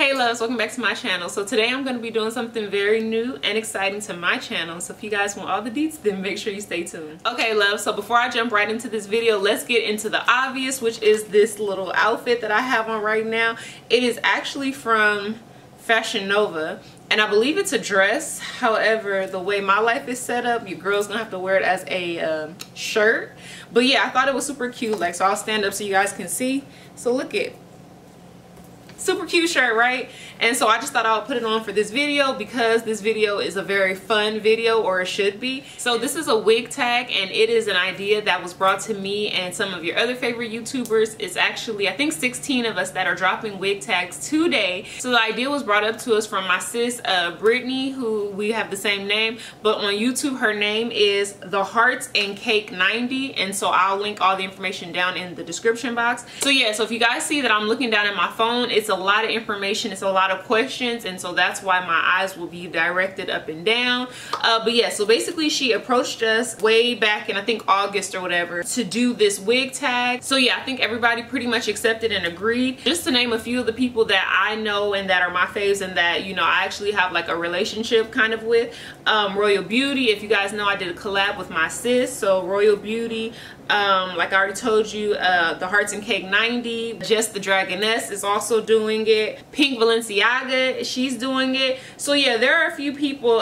Hey loves, welcome back to my channel. So today I'm going to be doing something very new and exciting to my channel. So if you guys want all the deets, then make sure you stay tuned. Okay loves, so before I jump right into this video, let's get into the obvious, which is this little outfit that I have on right now. It is actually from Fashion Nova, and I believe it's a dress. However, the way my life is set up, your girl's gonna have to wear it as a shirt. But yeah, I thought it was super cute. Like, so I'll stand up so you guys can see. So look at, super cute shirt, right? And so I just thought I would put it on for this video because this video is a very fun video, or it should be. So this is a wig tag, and it is an idea that was brought to me and some of your other favorite YouTubers. It's actually, I think, 16 of us that are dropping wig tags today. So the idea was brought up to us from my sis Brittany, who we have the same name, but on YouTube her name is The Hearts and Cake 90, and so I'll link all the information down in the description box. So yeah, so if you guys see that I'm looking down at my phone, it's a lot of information, it's a lot of questions, and so that's why my eyes will be directed up and down. But yeah, so basically she approached us way back in, I think, August or whatever, to do this wig tag. So yeah, I think everybody pretty much accepted and agreed. Just to name a few of the people that I know and that are my faves and that, you know, I actually have like a relationship kind of with. Royal Beauty, if you guys know, I did a collab with my sis, so Royal Beauty. Like I already told you, The Hearts and Cake 90, Just the Dragoness is also doing it. Pink Balenciaga, she's doing it. So yeah, there are a few people.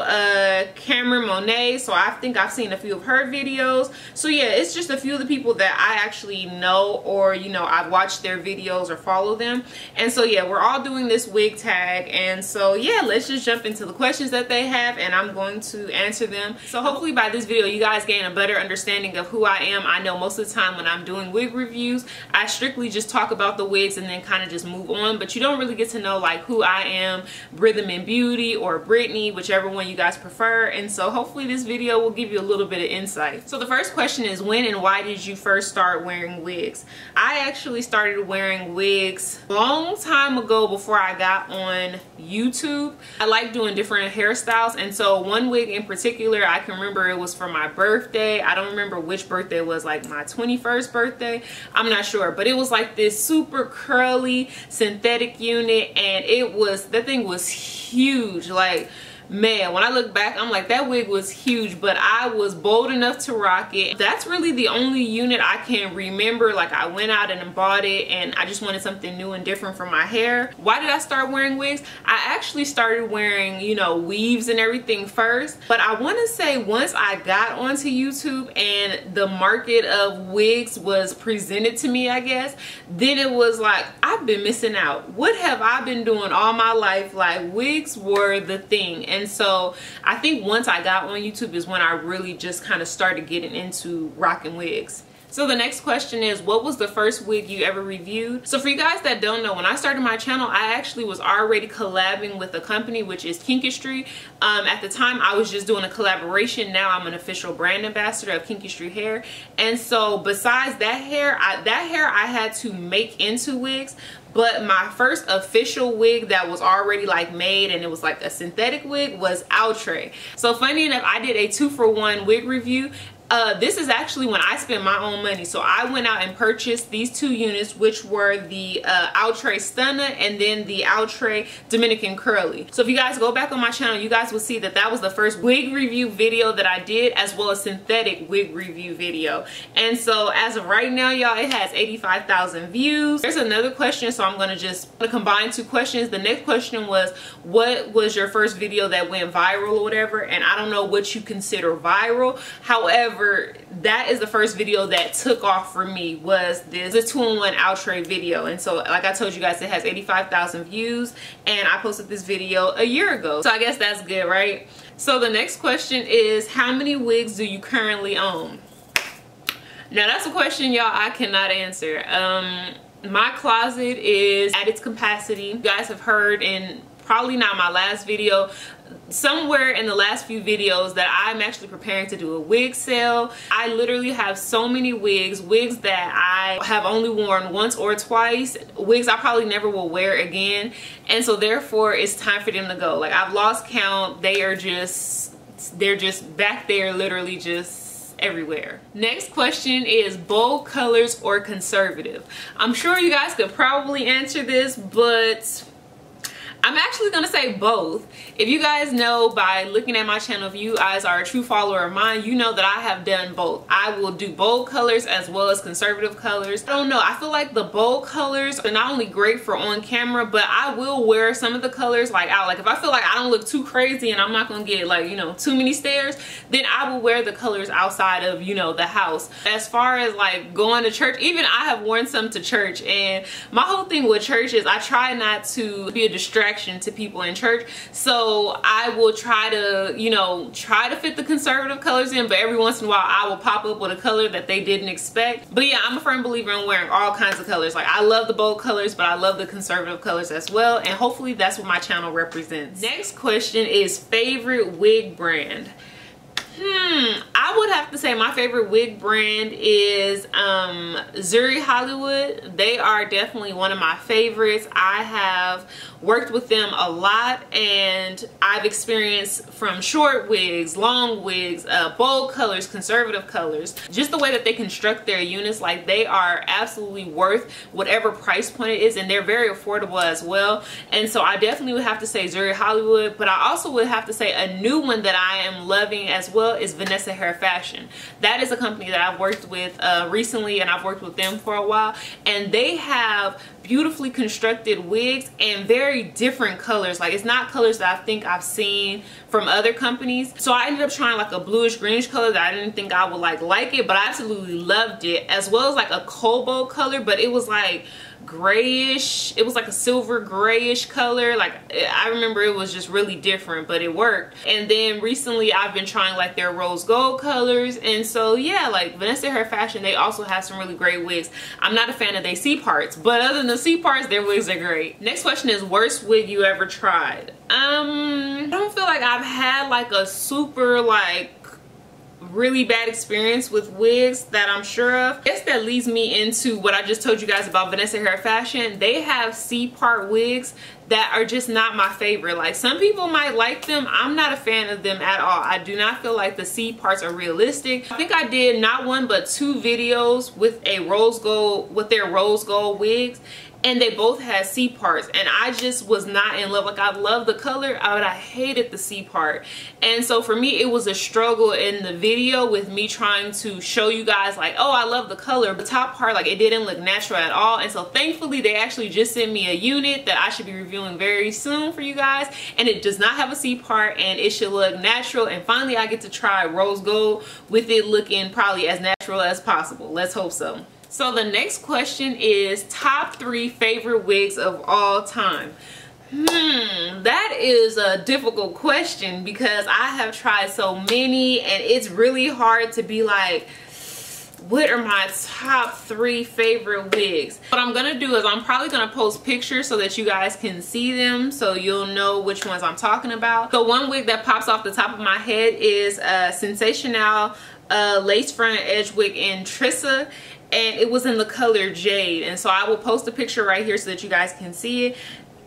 Cameron Monet, so I think I've seen a few of her videos. So yeah, it's just a few of the people that I actually know, or you know, I've watched their videos or follow them. And so yeah, we're all doing this wig tag, and so yeah, let's just jump into the questions that they have, and I'm going to answer them. So hopefully by this video you guys gain a better understanding of who I am. I know most of the time when I'm doing wig reviews, I strictly just talk about the wigs and then kind of just move on, but you don't really get to know like who I am, RhythmNBeauty or Brittany, whichever one you guys prefer. And so hopefully this video will give you a little bit of insight. So the first question is, when and why did you first start wearing wigs? I actually started wearing wigs a long time ago before I got on YouTube. I like doing different hairstyles, and so one wig in particular, I can remember it was for my birthday. I don't remember which birthday it was, like my 21st birthday, I'm not sure, but it was like this super curly synthetic unit, and it was, that thing was huge. Like, man, when I look back, I'm like, that wig was huge, but I was bold enough to rock it. That's really the only unit I can remember. Like, I went out and bought it, and I just wanted something new and different for my hair. Why did I start wearing wigs? I actually started wearing, you know, weaves and everything first, but I want to say once I got onto YouTube and the market of wigs was presented to me, I guess, then it was like, I've been missing out. What have I been doing all my life? Like, wigs were the thing. And so I think once I got on YouTube is when I really just kind of started getting into rocking wigs. So the next question is, what was the first wig you ever reviewed? So for you guys that don't know, when I started my channel, I actually was already collabing with a company, which is Kinkistry. At the time, I was just doing a collaboration. Now I'm an official brand ambassador of Kinkistry Hair. And so besides that hair, I had to make into wigs. But my first official wig that was already like made, and it was like a synthetic wig, was Outre. So funny enough, I did a 2-for-1 wig review. This is actually when I spent my own money. So I went out and purchased these two units, which were the Outre Stunna and then the Outre Dominican Curly. So if you guys go back on my channel, you guys will see that that was the first wig review video that I did, as well as synthetic wig review video. And so as of right now, y'all, it has 85,000 views. There's another question, so I'm gonna combine two questions. The next question was, what was your first video that went viral or whatever? And I don't know what you consider viral. However, that is the first video that took off for me, was this 2-in-1 Outre video. And so like I told you guys, it has 85,000 views, and I posted this video a year ago, so I guess that's good, right? So the next question is, how many wigs do you currently own? Now that's a question, y'all, I cannot answer. My closet is at its capacity. You guys have heard in probably not my last video, somewhere in the last few videos, that I'm actually preparing to do a wig sale. I literally have so many wigs that I have only worn once or twice, wigs I probably never will wear again, and so therefore it's time for them to go. Like, I've lost count. They're just back there, literally just everywhere. Next question is, bold colors or conservative? I'm sure you guys could probably answer this, but I'm actually gonna say both. If you guys know by looking at my channel, if you guys are a true follower of mine, you know that I have done both. I will do bold colors as well as conservative colors. I don't know, I feel like the bold colors are not only great for on camera, but I will wear some of the colors like out. Like if I feel like I don't look too crazy and I'm not gonna get like, you know, too many stares, then I will wear the colors outside of, you know, the house. As far as like going to church, even I have worn some to church, and my whole thing with church is I try not to be a distraction to people in church, so I will try to, you know, try to fit the conservative colors in, but every once in a while I will pop up with a color that they didn't expect. But yeah, I'm a firm believer in wearing all kinds of colors. Like I love the bold colors, but I love the conservative colors as well, and hopefully that's what my channel represents. Next question is favorite wig brand. I would have to say my favorite wig brand is Zuri Hollywood. They are definitely one of my favorites. I have worked with them a lot, and I've experienced from short wigs, long wigs, bold colors, conservative colors. Just the way that they construct their units, like they are absolutely worth whatever price point it is, and they're very affordable as well. And so I definitely would have to say Zuri Hollywood, but I also would have to say a new one that I am loving as well is Vanessa Hair Fashion. That is a company that I've worked with recently, and I've worked with them for a while, and they have beautifully constructed wigs and very different colors. Like it's not colors that I think I've seen from other companies. So I ended up trying like a bluish greenish color that I didn't think I would like it, but I absolutely loved it, as well as like a cobalt color, but it was like grayish. It was like a silver grayish color. Like I remember it was just really different, but it worked. And then recently I've been trying like their rose gold colors, and so yeah, like Vanessa Hair Fashion, they also have some really great wigs. I'm not a fan of their C parts, but other than the C parts, their wigs are great. Next question is worst wig you ever tried. I don't feel like I've had like a super like really bad experience with wigs that I'm sure of. I guess that leads me into what I just told you guys about Vanessa Hair Fashion. They have C-part wigs that are just not my favorite. Like some people might like them, I'm not a fan of them at all. I do not feel like the C parts are realistic. I think I did not one but two videos with a rose gold, with their rose gold wigs, and they both had C parts, and I just was not in love. Like I love the color, but I hated the C part. And so for me, it was a struggle in the video with me trying to show you guys like, oh, I love the color, but the top part, like it didn't look natural at all. And so thankfully they actually just sent me a unit that I should be reviewing very soon for you guys, and it does not have a C part, and it should look natural. And finally I get to try rose gold with it looking probably as natural as possible. Let's hope so. So the next question is top 3 favorite wigs of all time. That is a difficult question because I have tried so many, and it's really hard to be like, what are my top 3 favorite wigs? What I'm gonna do is I'm probably gonna post pictures so that you guys can see them, so you'll know which ones I'm talking about. The one wig that pops off the top of my head is Sensational lace front edge wig in Trissa, and it was in the color Jade. And so I will post a picture right here so that you guys can see it.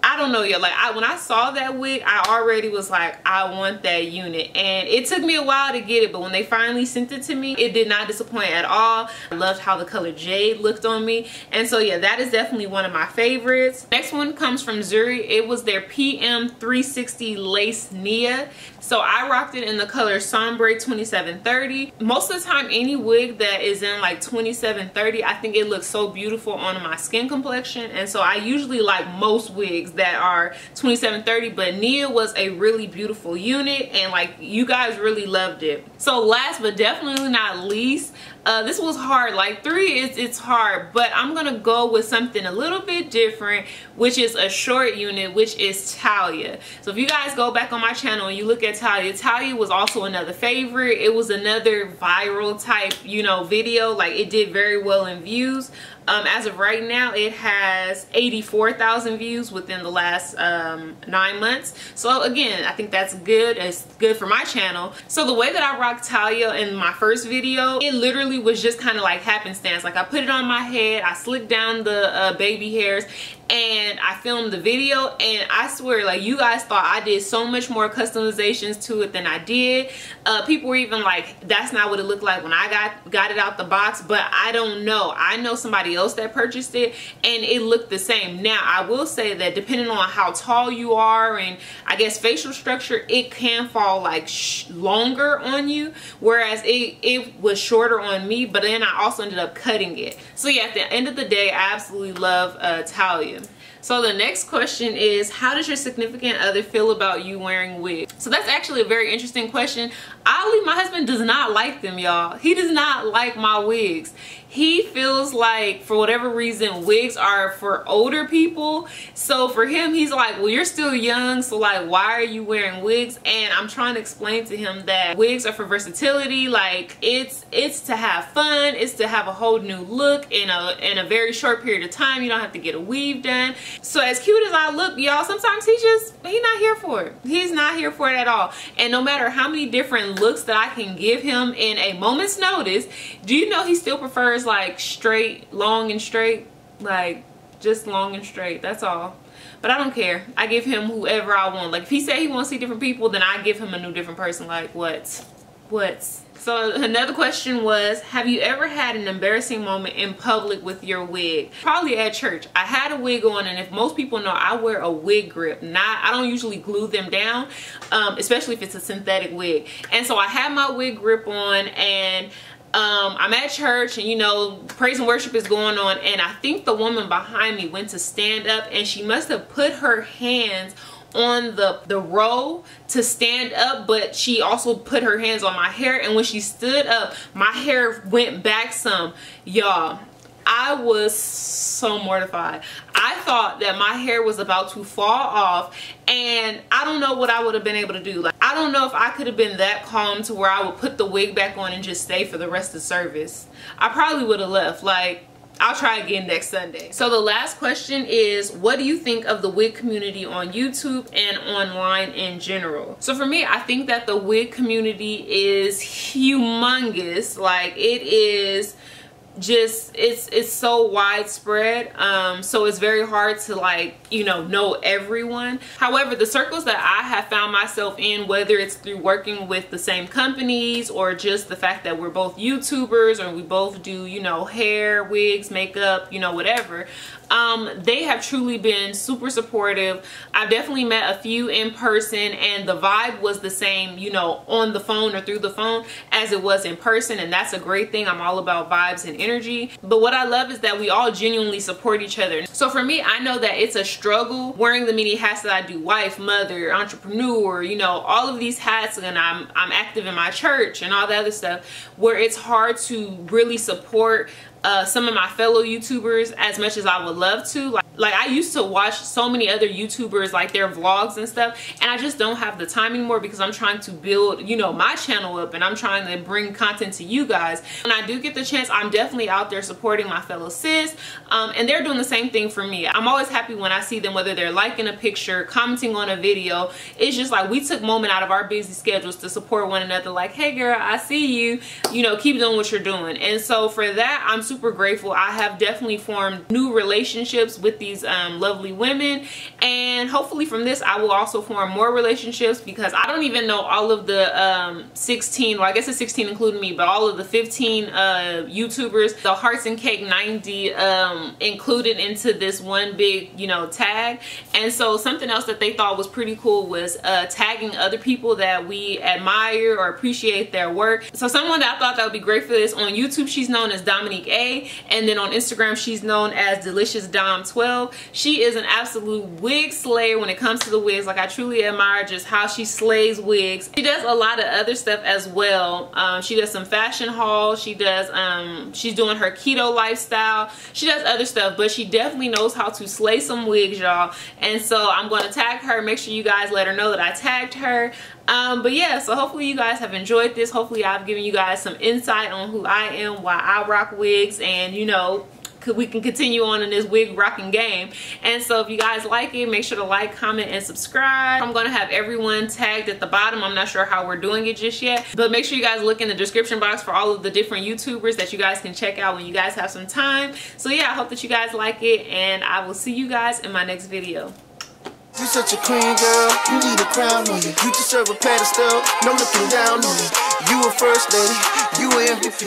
I don't know yet, like when I saw that wig, I already was like, I want that unit. And it took me a while to get it, but when they finally sent it to me, it did not disappoint at all. I loved how the color Jade looked on me, and so yeah, that is definitely one of my favorites. Next one comes from Zuri. It was their PM 360 lace Nia. So I rocked it in the color Sombre 2730. Most of the time, any wig that is in like 2730, I think it looks so beautiful on my skin complexion, and so I usually like most wigs that are 2730, but Nia was a really beautiful unit, and like you guys really loved it. So last but definitely not least, this was hard. Like 3 it's hard, but I'm gonna go with something a little bit different, which is a short unit, which is Talia. So if you guys go back on my channel and you look at Talia was also another favorite. It was another viral type, you know, video. Like it did very well in views. As of right now, it has 84,000 views within the last 9 months. So again, I think that's good. It's good for my channel. So the way that I rocked Talia in my first video, it literally was just kind of like happenstance. Like I put it on my head, I slicked down the baby hairs, and I filmed the video, and I swear, like, you guys thought I did so much more customizations to it than I did. People were even like, that's not what it looked like when I got it out the box, but I don't know. I know somebody else that purchased it and it looked the same. Now, I will say that depending on how tall you are and I guess facial structure, it can fall like longer on you, whereas it was shorter on me, but then I also ended up cutting it. So yeah, at the end of the day, I absolutely love Talia. So the next question is, how does your significant other feel about you wearing wigs? So that's actually a very interesting question. Oddly, my husband does not like them, y'all. He does not like my wigs. He feels like, for whatever reason, wigs are for older people. So for him, he's like, well, you're still young, so like, why are you wearing wigs? And I'm trying to explain to him that wigs are for versatility. Like, it's to have fun. It's to have a whole new look in a very short period of time. You don't have to get a weave done. So as cute as I look, y'all, sometimes he's not here for it. He's not here for it at all. And no matter how many different looks that I can give him in a moment's notice, do you know he still prefers like straight, long and straight? Like, just long and straight, that's all. But I don't care. I give him whoever I want. Like, if he said he wants to see different people, then I give him a new different person. Like, what? So another question was, have you ever had an embarrassing moment in public with your wig? Probably at church. I had a wig on, and if most people know, I wear a wig grip. I don't usually glue them down, especially if it's a synthetic wig. And so I had my wig grip on, and I'm at church, and you know, praise and worship is going on, and I think the woman behind me went to stand up, and she must have put her hands on the row to stand up, but she also put her hands on my hair, and when she stood up, my hair went back some. Y'all, I was so mortified. I thought that my hair was about to fall off, and I don't know what I would have been able to do. Like, I don't know if I could have been that calm to where I would put the wig back on and just stay for the rest of the service. I probably would have left. Like, I'll try again next Sunday. So the last question is, what do you think of the wig community on YouTube and online in general? So for me, I think that the wig community is humongous. Like, it is just, it's so widespread, so it's very hard to, like, you know everyone. However, the circles that I have found myself in, whether it's through working with the same companies or just the fact that we're both YouTubers or we both do, you know, hair, wigs, makeup, you know, whatever, they have truly been super supportive. I've definitely met a few in person, and the vibe was the same, you know, on the phone or through the phone as it was in person, and that's a great thing. I'm all about vibes and energy. But what I love is that we all genuinely support each other. So for me, I know that it's a struggle wearing the many hats that I do: wife, mother, entrepreneur, you know, all of these hats, and I'm active in my church and all the other stuff, where it's hard to really support some of my fellow YouTubers as much as I would love to. Like I used to watch so many other YouTubers, like their vlogs and stuff, and I just don't have the time anymore because I'm trying to build, you know, my channel up, and I'm trying to bring content to you guys. When I do get the chance, I'm definitely out there supporting my fellow sis, and they're doing the same thing for me. I'm always happy when I see them, whether they're liking a picture, commenting on a video. It's just like we took a moment out of our busy schedules to support one another. Like, hey girl, I see you, you know, keep doing what you're doing. And so for that, I'm super grateful. I have definitely formed new relationships with these lovely women, and hopefully from this I will also form more relationships, because I don't even know all of the 16, well I guess it's 16 including me, but all of the 15 YouTubers, the Hearts and Cake 90 included into this one big, you know, tag. And so something else that they thought was pretty cool was tagging other people that we admire or appreciate their work. So someone that I thought that would be great for this, on YouTube she's known as Dominique, and then on Instagram she's known as Delicious Dom 12. She is an absolute wig slayer when it comes to the wigs. Like, I truly admire just how she slays wigs. She does a lot of other stuff as well. She does some fashion hauls. She does she's doing her keto lifestyle. She does other stuff, but she definitely knows how to slay some wigs, y'all. And so I'm going to tag her. Make sure you guys let her know that I tagged her. But yeah, so hopefully you guys have enjoyed this. Hopefully I've given you guys some insight on who I am, why I rock wigs, and, you know, we can continue on in this wig rocking game. And so if you guys like it, make sure to like, comment, and subscribe. I'm gonna have everyone tagged at the bottom. I'm not sure how we're doing it just yet, but make sure you guys look in the description box for all of the different YouTubers that you guys can check out when you guys have some time. So yeah, I hope that you guys like it, and I will see you guys in my next video. You such a queen, girl, you need a crown on you. You deserve a pedestal, no looking down on you. You a first lady, you a MVP.